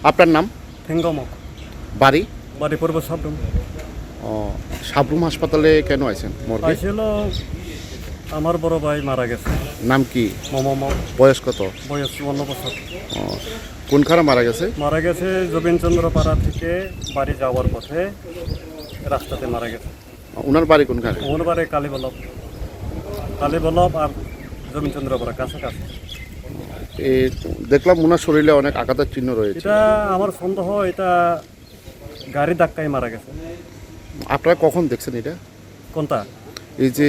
আপনার নাম? থেঙ্গমক, বাড়ি? বাড়ি পূর্ব সাবরুম। ও, সাবরুম হাসপাতালে কেন আছেন মর্গে? আইছিল আমার বড় ভাই মারা গেছে। নাম কি? মম, বয়স কত? বয়স 54 বছর। ও, কোনখানে মারা গেছে? মারা গেছে জবিনচন্দ্র পাড়া থেকে বাড়ি যাওয়ার পথে রাস্তাতে মারা গেছে। ওনার বাড়ি কোনখানে? ওর বাড়ি কালীবল্লভ আর জবিনচন্দ্র পাড়া কাছাকাছি। দেখলাম ওনার শরীরে অনেক আঘাতের চিহ্ন রয়েছে। এটা আমার সন্দেহ, এটা গাড়ি ধাক্কায় মারা গেছে। আপনারা কখন দেখছেন এটা? কোনটা? এই যে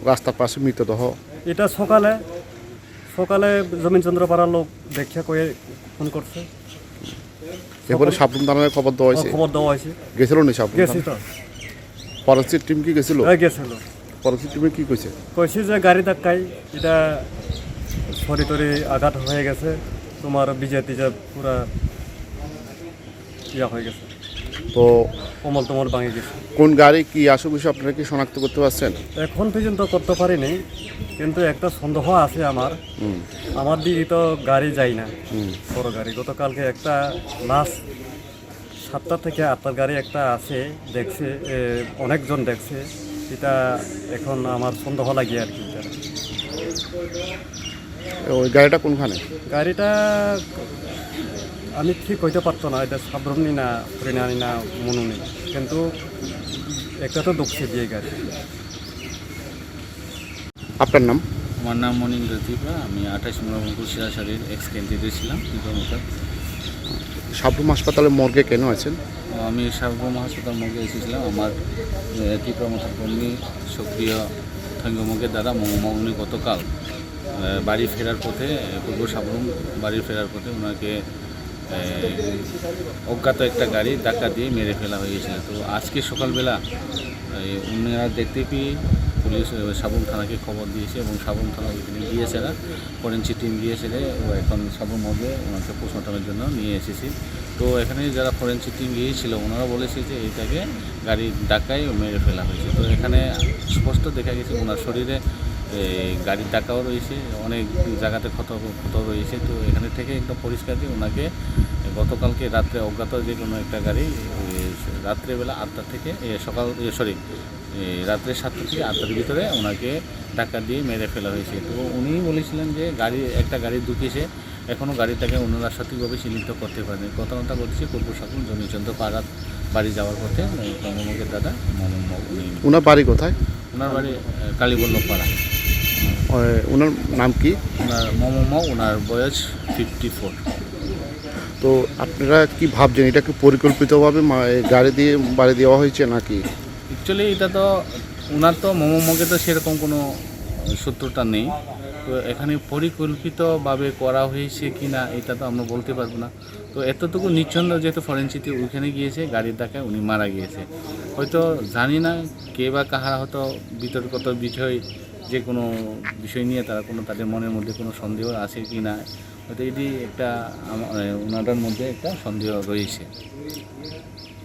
রাস্তার পাশে মৃতদেহ। এটা সকালে জমিনচন্দ্র পাড়ার লোক দেখা কয়ে ফোন করছে। এরপরে সাবরুম থানায় খবর দেওয়া হয়েছে। খবর দেওয়া হয়েছে। গেছিল নি সাবরুম? গেছি তো, ফরেন্সিক টিম কি গেছিল? গেছিল। ফরেন্সিক টিমে কি কইছে? কইছি যে গাড়ি ধাক্কায় এটা শরীরে আঘাত হয়ে গেছে, তোমার বিজে টিজে পুরা ইয়া হয়ে গেছে, তো কোমল টমল ভাঙে গেছে। কোন গাড়ি কি আসল বিষয় আপনারা কি শনাক্ত করতে পারছেন? এখন পর্যন্ত করতে পারিনি, কিন্তু একটা সন্দেহ আছে আমার দিকে তো গাড়ি যায় না, বড় গাড়ি। গতকালকে একটা লাশ 7টা থেকে 8টার গাড়ি একটা আছে, দেখছে, অনেকজন দেখছে। এটা এখন আমার সন্দেহ লাগে আর কি। ওই গাড়িটা কোনখানে? গাড়িটা আমি ঠিক হইতে পারতো না, এটা সাবরমনি না হরিণানি না মনুনি, কিন্তু একটা তো ঢুকছে দিয়ে গাড়ি। আপনার নাম? আমার নাম মনিন্দ্র ত্রিপুরা। আমি 28 নম্বর সিরাশাড়ির এক্স ক্যান্ডিডেট ছিলাম ত্রিপুরা। সাবরুম হাসপাতালে মর্গে কেন আছেন? আমি সাবরুম হাসপাতাল মুখে এসেছিলাম। আমার ত্রিপুরা মথার কর্মী সক্রিয় থৈঙ্গমুখের দাদা উনি গতকাল বাড়ি ফেরার পথে, পূর্ব সাবরুম বাড়ি ফেরার পথে ওনাকে অজ্ঞাত একটা গাড়ি ধাক্কা দিয়ে মেরে ফেলা হয়েছিল। তো আজকে সকালবেলা ওনারা দেখতে পেয়ে পুলিশ সাবরুম থানাকে খবর দিয়েছে এবং সাবরুম থানা ওইখানে গিয়েছে, ফরেন্সিক টিম গিয়েছে। ও এখন সাবরুম মধ্যে ওনাকে পোস্টমর্টমের জন্য নিয়ে এসেছি। তো এখানে যারা ফরেন্সিক টিম গিয়েছিল ওনারা বলেছে যে এটাকে গাড়ি ধাক্কায় মেরে ফেলা হয়েছে। তো এখানে স্পষ্ট দেখা গেছে ওনার শরীরে গাড়ির ধাক্কাও রয়েছে, অনেক জায়গাতে ক্ষত রয়েছে। তো এখানে থেকে একদম পরিষ্কার যে ওনাকে গতকালকে রাত্রে অজ্ঞাত যে কোনো একটা গাড়ি রাত্রেবেলা 8টা থেকে রাত্রে 7টা থেকে 8টার ভিতরে ওনাকে ধাক্কা দিয়ে মেরে ফেলা হয়েছে। তো উনি বলেছিলেন যে একটা গাড়ি ঢুকেছে, এখনও গাড়িটাকে ওনারা সঠিকভাবে চিহ্নিত করতে পারেনি। ঘটনাটা ঘটেছে পূর্ব সাবরুম জমিচন্দ্র পাড়ার বাড়ি যাওয়ার পথে মমকের দাদা ওনার বাড়ি কোথায়? ওনার বাড়ি কালীবল্লভ পাড়া। ওনার নাম কি? ওনার বয়স 54। তো আপনারা কি ভাবছেন এটা কি পরিকল্পিতভাবে গাড়ি দিয়ে বাড়ি দেওয়া হয়েছে নাকি? অ্যাকচুয়ালি এটা তো ওনার তো মমকে তো সেরকম কোনো সূত্রটা নেই। তো এখানে পরিকল্পিতভাবে করা হয়েছে কি না এটা তো আমরা বলতে পারবো না। তো এতটুকু নিচ্ছন্দ যেহেতু ফরেন্সিকে ওইখানে গিয়েছে, গাড়ির ধাক্কায় উনি মারা গিয়েছে। হয়তো জানি না কে বা কাহারা হয়তো বিতর্কত বিষয়, যে কোনো বিষয় নিয়ে তাদের মনের মধ্যে কোনো সন্দেহ আছে কি না, হয়তো এটি একটা ওনাদের মধ্যে একটা সন্দেহ রয়েছে।